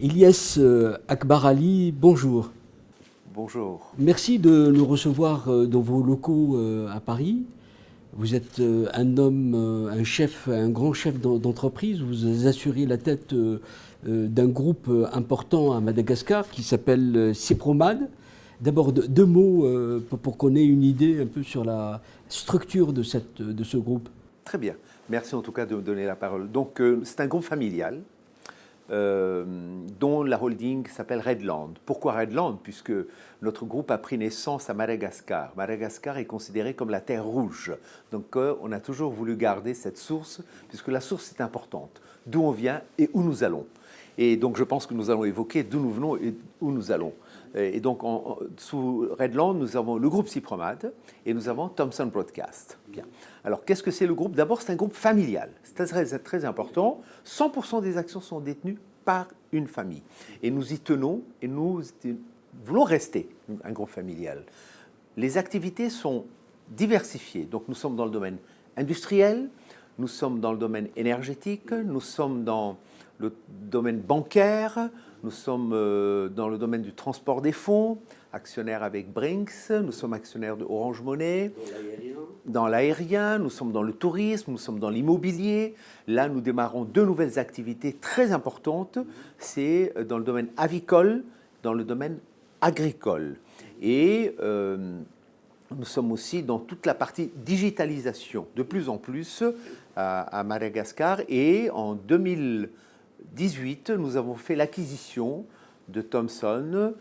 Ilyes Akbar Ali, bonjour. Bonjour. Merci de nous recevoir dans vos locaux à Paris. Vous êtes un homme, un chef, un grand chef d'entreprise. Vous assurez la tête d'un groupe important à Madagascar qui s'appelle Cipromad. D'abord, deux mots pour qu'on ait une idée un peu sur la structure de ce groupe. Très bien. Merci en tout cas de me donner la parole. Donc, c'est un groupe familial dont la holding s'appelle Redland. Pourquoi Redland? Puisque notre groupe a pris naissance à Madagascar. Madagascar est considéré comme la terre rouge. Donc, on a toujours voulu garder cette source, puisque la source est importante. D'où on vient et où nous allons. Et donc, je pense que nous allons évoquer d'où nous venons et où nous allons. Et donc, sous Redland, nous avons le groupe Cipromad et nous avons Thomson Broadcast. Bien. Alors, qu'est-ce que c'est le groupe? D'abord, c'est un groupe familial. C'est très, très important. 100% des actions sont détenues par une famille. Et nous y tenons et nous voulons rester un groupe familial. Les activités sont diversifiées. Donc, nous sommes dans le domaine industriel, nous sommes dans le domaine énergétique, nous sommes dans le domaine bancaire, nous sommes dans le domaine du transport des fonds, actionnaires avec Brinks, nous sommes actionnaires de Orange Money, dans l'aérien, nous sommes dans le tourisme, nous sommes dans l'immobilier. Là, nous démarrons deux nouvelles activités très importantes, c'est dans le domaine avicole, dans le domaine agricole. Et nous sommes aussi dans toute la partie digitalisation, de plus en plus à Madagascar. Et en 2018, nous avons fait l'acquisition de Thomson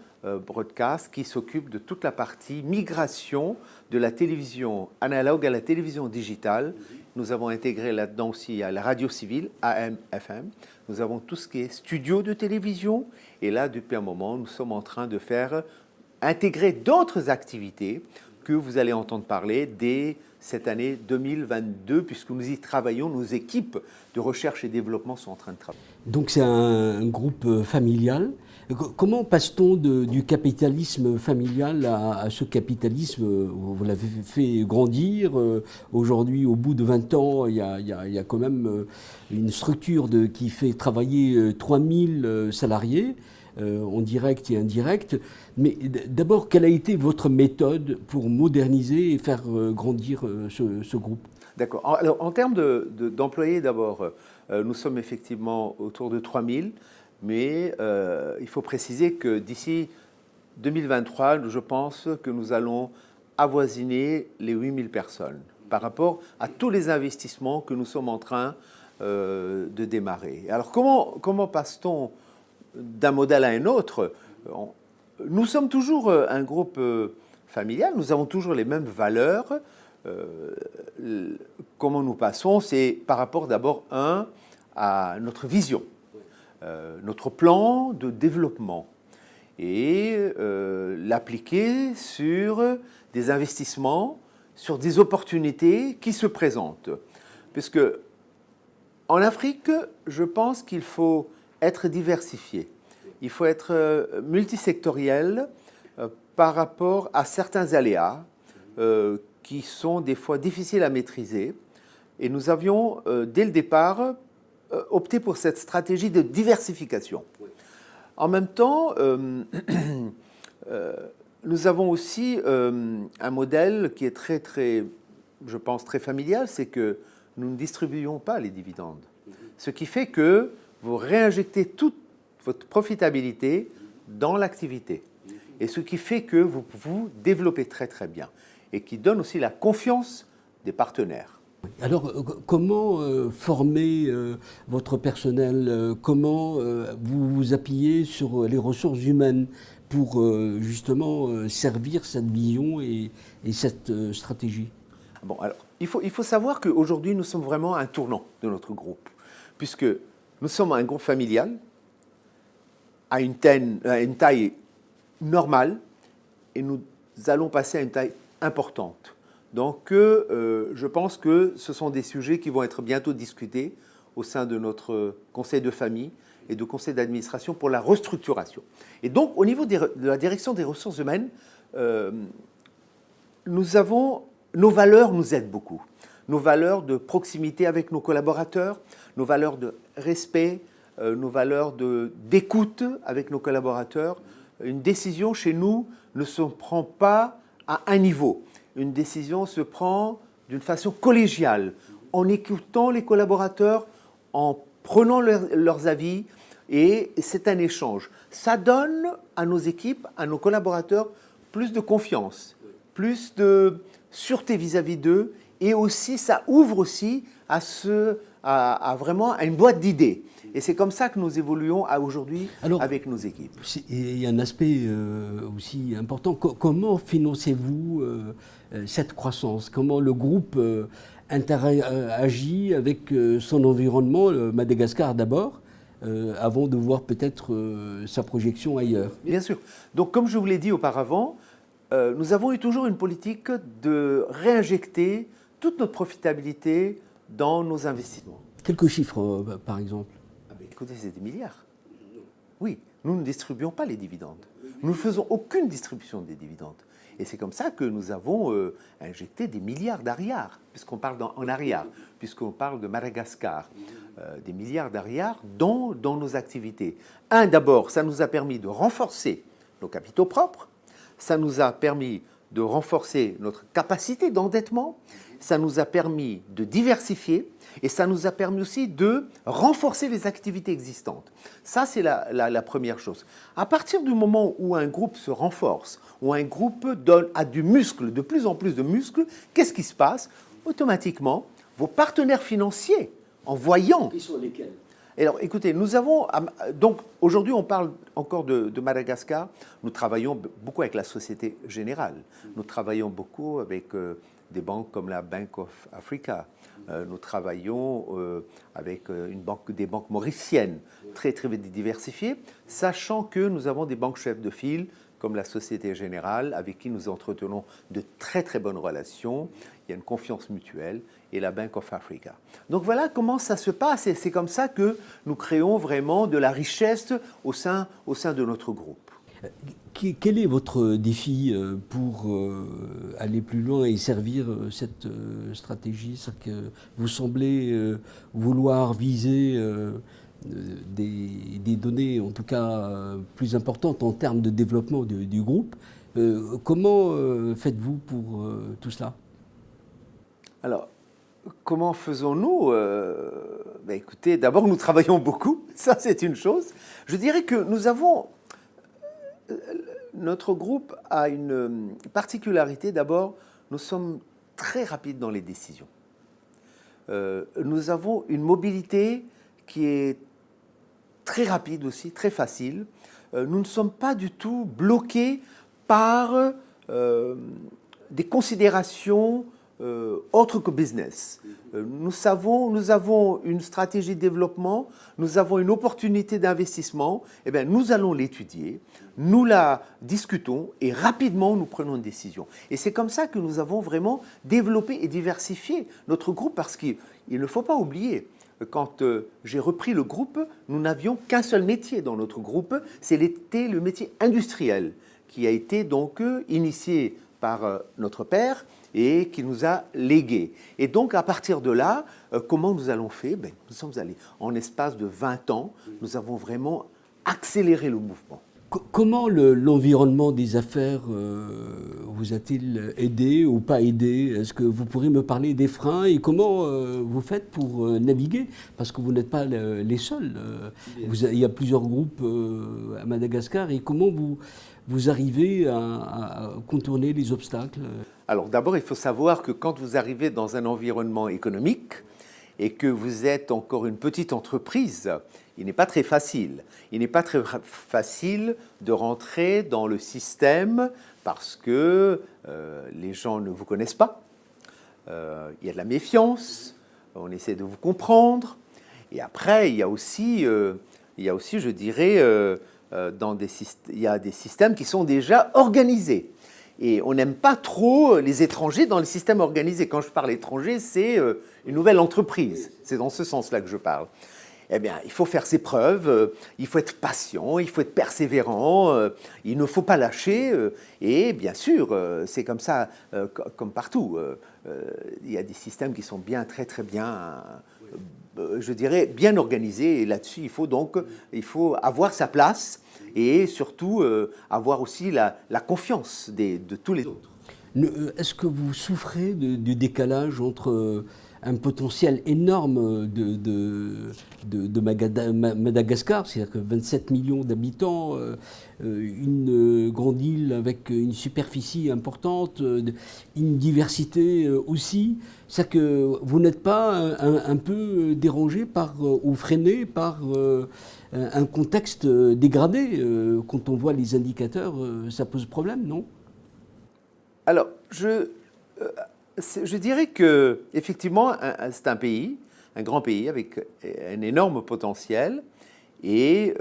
Broadcast qui s'occupe de toute la partie migration de la télévision analogue à la télévision digitale. Nous avons intégré là-dedans aussi la radio civile, AM, FM. Nous avons tout ce qui est studio de télévision. Et là, depuis un moment, nous sommes en train de faire intégrer d'autres activités que vous allez entendre parler dès cette année 2022, puisque nous y travaillons, nos équipes de recherche et développement sont en train de travailler. Donc c'est un groupe familial. Comment passe-t-on du capitalisme familial à ce capitalisme? Vous l'avez fait grandir. Aujourd'hui, au bout de 20 ans, il y a quand même une structure qui fait travailler 3000 salariés, en direct et indirect. Mais d'abord, quelle a été votre méthode pour moderniser et faire grandir ce groupe? D'accord. Alors, en termes d'employés, d'abord, nous sommes effectivement autour de 3000, mais il faut préciser que d'ici 2023, je pense que nous allons avoisiner les 8000 personnes par rapport à tous les investissements que nous sommes en train de démarrer. Alors, comment passe-t-on d'un modèle à un autre? Nous sommes toujours un groupe familial, nous avons toujours les mêmes valeurs. Comment nous passons? C'est par rapport d'abord à notre vision, notre plan de développement et l'appliquer sur des investissements, sur des opportunités qui se présentent. Puisque en Afrique, je pense qu'il faut être diversifié. Il faut être multisectoriel par rapport à certains aléas qui sont des fois difficiles à maîtriser. Et nous avions, dès le départ, opté pour cette stratégie de diversification. En même temps, nous avons aussi un modèle qui est très, je pense, très familial, c'est que nous ne distribuons pas les dividendes. Ce qui fait que vous réinjectez toute votre profitabilité dans l'activité. Et ce qui fait que vous vous développez très bien. Et qui donne aussi la confiance des partenaires. Alors, comment former votre personnel? Comment vous vous appuyez sur les ressources humaines pour justement servir cette vision et cette stratégie? Bon, alors, il faut savoir qu'aujourd'hui, nous sommes vraiment à un tournant de notre groupe, puisque nous sommes un groupe familial, à une taille normale, et nous allons passer à une taille importante. Donc, je pense que ce sont des sujets qui vont être bientôt discutés au sein de notre conseil de famille et de conseil d'administration pour la restructuration. Et donc, au niveau de la direction des ressources humaines, nos valeurs nous aident beaucoup. Nos valeurs de proximité avec nos collaborateurs, nos valeurs de respect, nos valeurs d'écoute avec nos collaborateurs. Une décision chez nous ne se prend pas à un niveau. Une décision se prend d'une façon collégiale, en écoutant les collaborateurs, en prenant leurs avis, et c'est un échange. Ça donne à nos équipes, à nos collaborateurs, plus de confiance, plus de sûreté vis-à-vis d'eux, et aussi ça ouvre aussi à vraiment à une boîte d'idées. Et c'est comme ça que nous évoluons aujourd'hui avec nos équipes. Il y a un aspect aussi important. Comment financez-vous cette croissance? Comment le groupe interagit avec son environnement, Madagascar d'abord, avant de voir peut-être sa projection ailleurs? Bien sûr. Donc, comme je vous l'ai dit auparavant, nous avons eu toujours une politique de réinjecter toute notre profitabilité dans nos investissements. Quelques chiffres, par exemple. Écoutez, c'est des milliards. Oui, nous ne distribuons pas les dividendes. Nous ne faisons aucune distribution des dividendes. Et c'est comme ça que nous avons injecté des milliards d'ariars, puisqu'on parle en ariars, puisqu'on parle de Madagascar, des milliards d'ariars dans nos activités. D'abord, ça nous a permis de renforcer nos capitaux propres, ça nous a permis de renforcer notre capacité d'endettement, ça nous a permis de diversifier, et ça nous a permis aussi de renforcer les activités existantes. Ça, c'est la première chose. À partir du moment où un groupe se renforce, où un groupe a du muscle, de plus en plus de muscles, qu'est-ce qui se passe? Automatiquement, vos partenaires financiers, en voyant... Qui sont lesquels? Alors, écoutez, nous avons... Donc, aujourd'hui, on parle encore de Madagascar. Nous travaillons beaucoup avec la Société Générale. Nous travaillons beaucoup avec des banques comme la Bank of Africa. Nous travaillons avec des banques mauriciennes très, très diversifiées, sachant que nous avons des banques chefs de file comme la Société Générale, avec qui nous entretenons de très, très bonnes relations. Il y a une confiance mutuelle, et la Bank of Africa. Donc voilà comment ça se passe, et c'est comme ça que nous créons vraiment de la richesse au sein de notre groupe. Quel est votre défi pour aller plus loin et servir cette stratégie? C'est-à-dire que vous semblez vouloir viser des données, en tout cas plus importantes en termes de développement du groupe. Comment faites-vous pour tout cela? Alors, comment faisons-nous? Écoutez, d'abord, nous travaillons beaucoup. Ça, c'est une chose. Je dirais que notre groupe a une particularité. D'abord, nous sommes très rapides dans les décisions. Nous avons une mobilité qui est très rapide aussi, très facile. Nous ne sommes pas du tout bloqués par des considérations autre que business. Nous avons une stratégie de développement, nous avons une opportunité d'investissement, eh bien, nous allons l'étudier, nous la discutons et rapidement nous prenons une décision. Et c'est comme ça que nous avons vraiment développé et diversifié notre groupe, parce qu'il ne faut pas oublier, quand j'ai repris le groupe, nous n'avions qu'un seul métier dans notre groupe, c'était le métier industriel, qui a été donc initié par notre père et qui nous a légué. Et donc, à partir de là, comment nous allons faire? Nous sommes allés, en espace de 20 ans, nous avons vraiment accéléré le mouvement. Comment l'environnement des affaires vous a-t-il aidé ou pas aidé? Est-ce que vous pourriez me parler des freins et comment vous faites pour naviguer? Parce que vous n'êtes pas les seuls. Il y a plusieurs groupes à Madagascar, et comment vous arrivez à contourner les obstacles? Alors d'abord, il faut savoir que quand vous arrivez dans un environnement économique et que vous êtes encore une petite entreprise, il n'est pas très facile. Il n'est pas très facile de rentrer dans le système parce que les gens ne vous connaissent pas. Il y a de la méfiance, on essaie de vous comprendre. Et après, il y a aussi je dirais, il y a des systèmes qui sont déjà organisés. Et on n'aime pas trop les étrangers dans le système organisé. Quand je parle étranger, c'est une nouvelle entreprise. C'est dans ce sens-là que je parle. Eh bien, il faut faire ses preuves, il faut être patient, il faut être persévérant, il ne faut pas lâcher. Et bien sûr, c'est comme ça, comme partout. Il y a des systèmes qui sont très très bien je dirais, bien organisé. Et là-dessus, il faut avoir sa place et surtout avoir aussi la confiance de tous les autres. Est-ce que vous souffrez du décalage entre un potentiel énorme de Madagascar, c'est-à-dire que 27 millions d'habitants, une grande île avec une superficie importante, une diversité aussi, c'est-à-dire que vous n'êtes pas un peu dérangé ou freiné par un contexte dégradé? Quand on voit les indicateurs, ça pose problème, non? Alors, je dirais que effectivement, c'est un pays, un grand pays avec un énorme potentiel et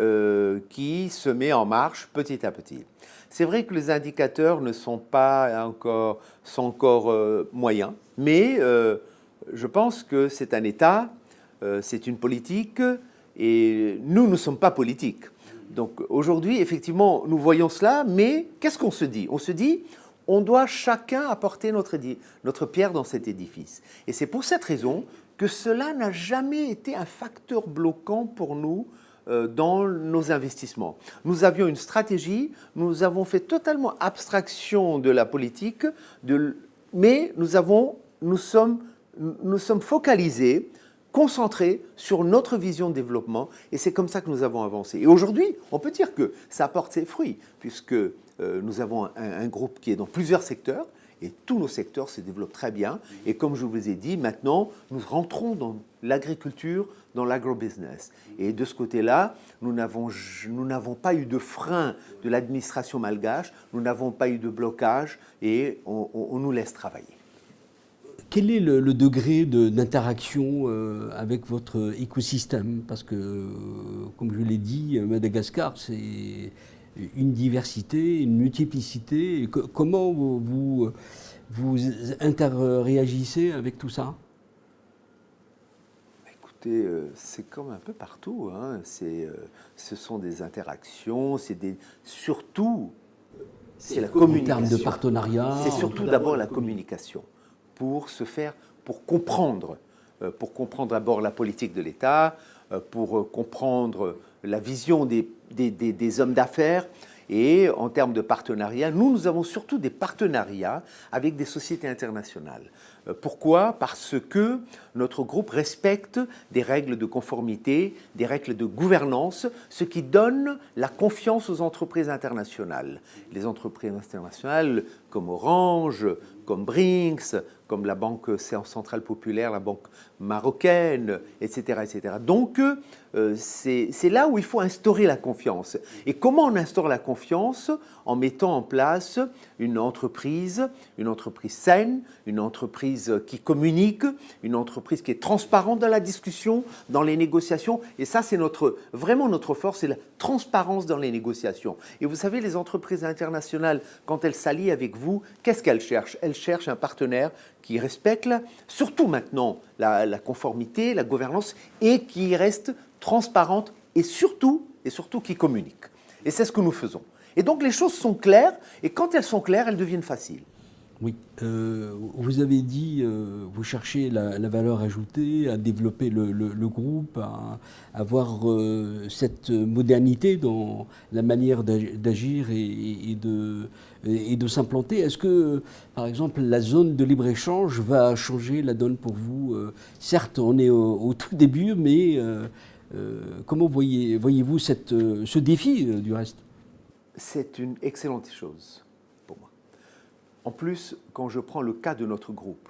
qui se met en marche petit à petit. C'est vrai que les indicateurs ne sont pas encore, sont encore moyens, mais je pense que c'est un État, c'est une politique et nous ne sommes pas politiques. Donc aujourd'hui, effectivement, nous voyons cela, mais qu'est-ce qu'on se dit? On se dit, on doit chacun apporter notre pierre dans cet édifice. Et c'est pour cette raison que cela n'a jamais été un facteur bloquant pour nous dans nos investissements. Nous avions une stratégie, nous avons fait totalement abstraction de la politique, mais nous sommes focalisés, concentrés sur notre vision de développement, et c'est comme ça que nous avons avancé. Et aujourd'hui, on peut dire que ça apporte ses fruits, puisque nous avons un groupe qui est dans plusieurs secteurs, et tous nos secteurs se développent très bien. Et comme je vous ai dit, maintenant, nous rentrons dans l'agriculture, dans l'agrobusiness. Et de ce côté-là, nous n'avons pas eu de frein de l'administration malgache, nous n'avons pas eu de blocage, et on nous laisse travailler. Quel est le degré d'interaction avec votre écosystème? Parce que, comme je l'ai dit, Madagascar, c'est une diversité, une multiplicité. Comment vous interréagissez avec tout ça? Écoutez, c'est comme un peu partout. Hein. Ce sont des interactions, surtout, c'est la communication. En termes de partenariat. C'est surtout d'abord la communication pour comprendre d'abord la politique de l'État, pour comprendre la vision des hommes d'affaires. Et en termes de partenariat, nous avons surtout des partenariats avec des sociétés internationales. Pourquoi? Parce que notre groupe respecte des règles de conformité, des règles de gouvernance, ce qui donne la confiance aux entreprises internationales. Les entreprises internationales comme Orange, comme Brinks, comme la Banque centrale populaire, la Banque marocaine, etc. etc. Donc, c'est là où il faut instaurer la confiance. Et comment on instaure la confiance? En mettant en place une entreprise saine, une entreprise qui communique, une entreprise qui est transparente dans la discussion, dans les négociations. Et ça, c'est vraiment notre force, c'est la transparence dans les négociations. Et vous savez, les entreprises internationales, quand elles s'allient avec vous, qu'est-ce qu'elles cherchent? Elles cherchent un partenaire qui respecte, surtout maintenant, la conformité, la gouvernance, et qui reste transparente et surtout qui communique. Et c'est ce que nous faisons. Et donc les choses sont claires, et quand elles sont claires, elles deviennent faciles. Oui, vous avez dit, vous cherchez la valeur ajoutée, à développer le groupe, à avoir cette modernité dans la manière d'agir et de s'implanter. Est-ce que, par exemple, la zone de libre-échange va changer la donne pour vous? Certes, on est au tout début, mais comment voyez-vous ce défi du reste? C'est une excellente chose pour moi. En plus, quand je prends le cas de notre groupe,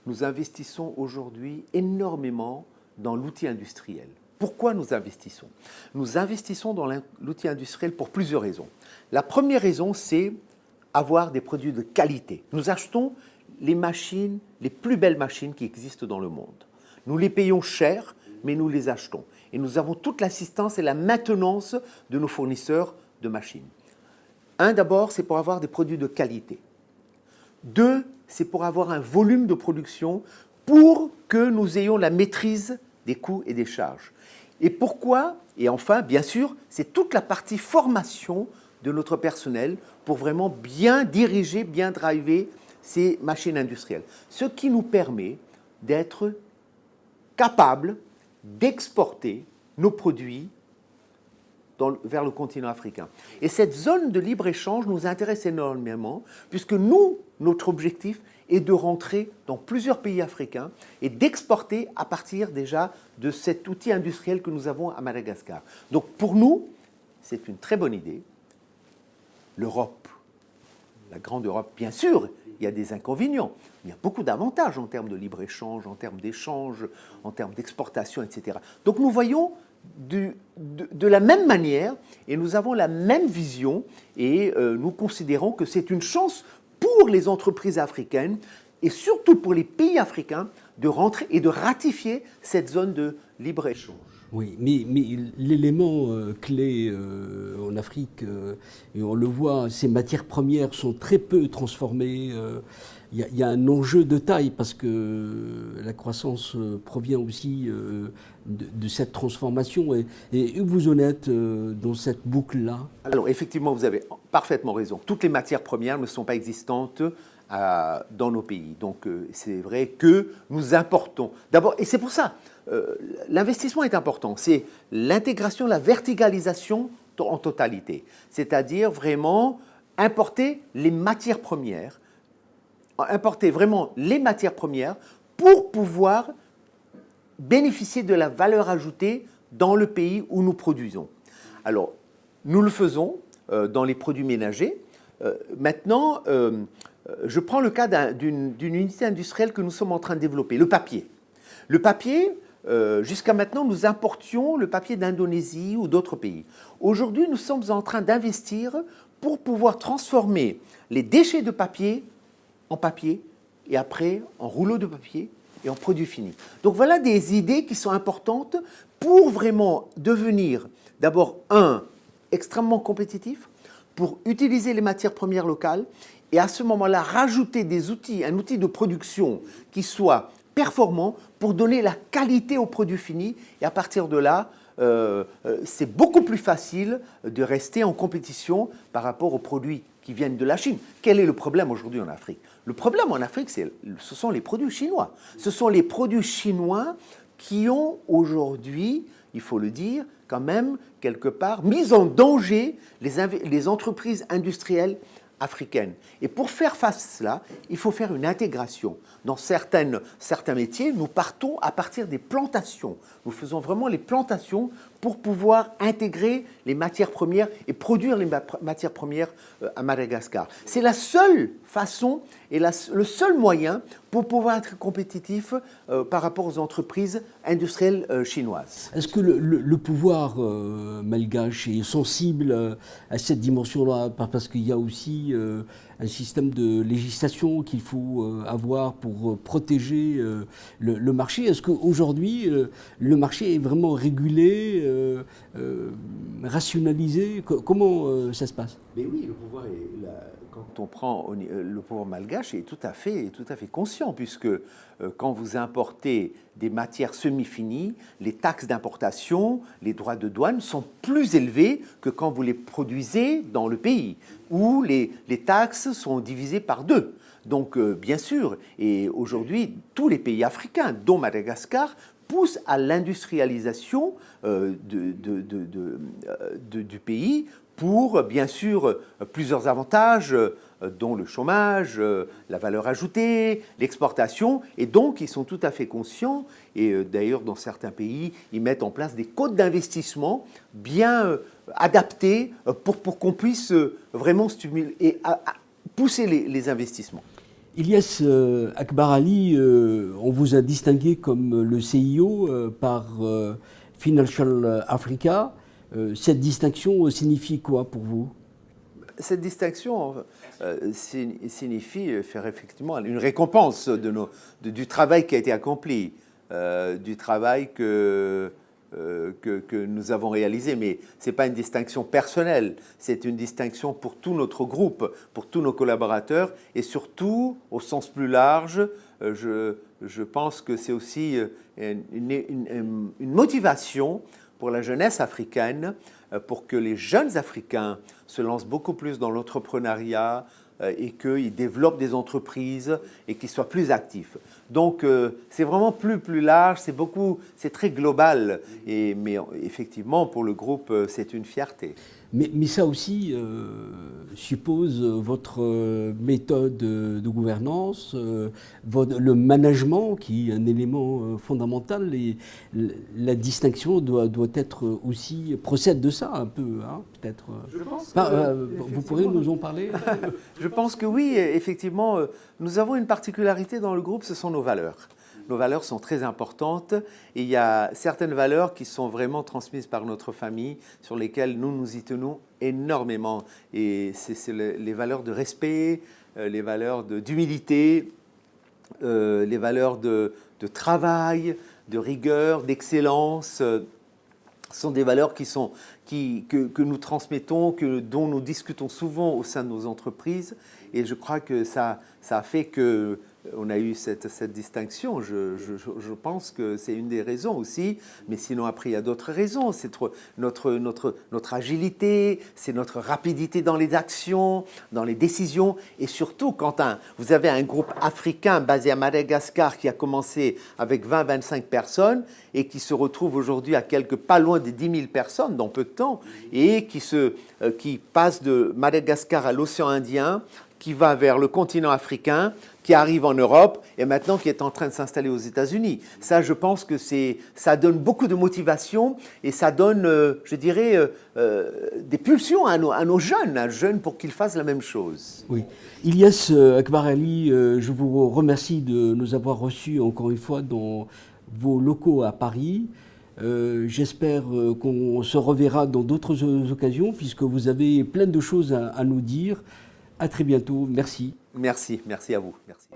nous investissons aujourd'hui énormément dans l'outil industriel. Pourquoi nous investissons? Nous investissons dans l'outil industriel pour plusieurs raisons. La première raison, c'est avoir des produits de qualité. Nous achetons les machines, les plus belles machines qui existent dans le monde. Nous les payons cher, mais nous les achetons. Et nous avons toute l'assistance et la maintenance de nos fournisseurs de machines. Un, d'abord, c'est pour avoir des produits de qualité. Deux, c'est pour avoir un volume de production pour que nous ayons la maîtrise des coûts et des charges. Et pourquoi? Et enfin, bien sûr, c'est toute la partie formation de notre personnel pour vraiment bien diriger, bien driver ces machines industrielles. Ce qui nous permet d'être capables d'exporter nos produits vers le continent africain. Et cette zone de libre-échange nous intéresse énormément, puisque nous, notre objectif est de rentrer dans plusieurs pays africains et d'exporter à partir déjà de cet outil industriel que nous avons à Madagascar. Donc pour nous, c'est une très bonne idée. L'Europe, la grande Europe, bien sûr, il y a des inconvénients. Il y a beaucoup d'avantages en termes de libre-échange, en termes d'échange, en termes d'exportation, etc. Donc nous voyons de la même manière et nous avons la même vision et nous considérons que c'est une chance pour les entreprises africaines et surtout pour les pays africains de rentrer et de ratifier cette zone de libre-échange. Oui, mais l'élément clé en Afrique, et on le voit, ces matières premières sont très peu transformées. Il y a un enjeu de taille parce que la croissance provient aussi de cette transformation. Et où vous en êtes dans cette boucle-là? Alors effectivement, vous avez parfaitement raison. Toutes les matières premières ne sont pas existantes dans nos pays. Donc c'est vrai que nous importons. D'abord, et c'est pour ça, l'investissement est important. C'est l'intégration, la verticalisation en totalité. C'est-à-dire vraiment importer les matières premières, pour pouvoir bénéficier de la valeur ajoutée dans le pays où nous produisons. Alors, nous le faisons dans les produits ménagers. Maintenant, je prends le cas d'une unité industrielle que nous sommes en train de développer, le papier. Le papier, jusqu'à maintenant, nous importions le papier d'Indonésie ou d'autres pays. Aujourd'hui, nous sommes en train d'investir pour pouvoir transformer les déchets de papier en papier et après en rouleau de papier et en produit fini. Donc voilà des idées qui sont importantes pour vraiment devenir d'abord extrêmement compétitif, pour utiliser les matières premières locales et à ce moment-là rajouter des outils, un outil de production qui soit performant pour donner la qualité au produit fini et à partir de là, c'est beaucoup plus facile de rester en compétition par rapport aux produits qui viennent de la Chine. Quel est le problème aujourd'hui en Afrique? Le problème en Afrique, ce sont les produits chinois. Ce sont les produits chinois qui ont aujourd'hui, il faut le dire, quand même, quelque part, mis en danger les entreprises industrielles africaines. Et pour faire face à cela, il faut faire une intégration. Dans certains métiers, nous partons à partir des plantations. Nous faisons vraiment les plantations pour pouvoir intégrer les matières premières et produire les matières premières à Madagascar. C'est la seule façon et le seul moyen pour pouvoir être compétitif par rapport aux entreprises industrielles chinoises. Est-ce que le pouvoir malgache est sensible à cette dimension-là? Parce qu'il y a aussi un système de législation qu'il faut avoir pour protéger le marché. Est-ce qu'aujourd'hui, le marché est vraiment régulé, rationalisé? Comment ça se passe? Mais oui, le pouvoir quand on prend le pouvoir malgache est tout à fait conscient, puisque quand vous importez des matières semi-finies, les taxes d'importation, les droits de douane sont plus élevés que quand vous les produisez dans le pays, où les taxes sont divisées par 2. Donc, bien sûr, et aujourd'hui, tous les pays africains, dont Madagascar, poussent à l'industrialisation du pays pour, bien sûr, plusieurs avantages, dont le chômage, la valeur ajoutée, l'exportation. Et donc, ils sont tout à fait conscients, et d'ailleurs, dans certains pays, ils mettent en place des codes d'investissement bien adaptés pour qu'on puisse vraiment stimuler et pousser les investissements. Ilyes Akbar Ali, on vous a distingué comme le CIO par Financial Africa. Cette distinction signifie quoi pour vous? Cette distinction signifie faire effectivement une récompense du travail qui a été accompli, du travail que nous avons réalisé. Mais ce n'est pas une distinction personnelle, c'est une distinction pour tout notre groupe, pour tous nos collaborateurs et surtout, au sens plus large, je pense que c'est aussi une motivation pour la jeunesse africaine, pour que les jeunes Africains se lancent beaucoup plus dans l'entrepreneuriat, et qu'ils développent des entreprises et qu'ils soient plus actifs. Donc c'est vraiment plus large, c'est très global, mais effectivement pour le groupe c'est une fierté. Mais ça aussi suppose votre méthode de gouvernance, le management qui est un élément fondamental, et la distinction doit être aussi, procède de ça un peu, hein, peut-être. Vous pourrez nous en parler? Je pense que oui, effectivement, nous avons une particularité dans le groupe, ce sont nos valeurs. Nos valeurs sont très importantes et il y a certaines valeurs qui sont vraiment transmises par notre famille, sur lesquelles nous y tenons énormément. Et c'est les valeurs de respect, les valeurs d'humilité, les valeurs de travail, de rigueur, d'excellence. Ce sont des valeurs que nous transmettons, dont nous discutons souvent au sein de nos entreprises. Et je crois que ça a fait qu'on a eu cette distinction. Je pense que c'est une des raisons aussi. Mais sinon, après, il y a d'autres raisons. C'est notre agilité, c'est notre rapidité dans les actions, dans les décisions. Et surtout, quand vous avez un groupe africain basé à Madagascar qui a commencé avec 20-25 personnes et qui se retrouve aujourd'hui à pas loin des 10 000 personnes dans peu de temps, et qui passe de Madagascar à l'océan Indien, qui va vers le continent africain, qui arrive en Europe et maintenant qui est en train de s'installer aux États-Unis. Ça, je pense que ça donne beaucoup de motivation et ça donne, je dirais, des pulsions à nos jeunes pour qu'ils fassent la même chose. Oui. Ilyas Akbar Ali, je vous remercie de nous avoir reçus encore une fois dans vos locaux à Paris. J'espère qu'on se reverra dans d'autres occasions puisque vous avez plein de choses à nous dire. À très bientôt. Merci. Merci à vous. Merci.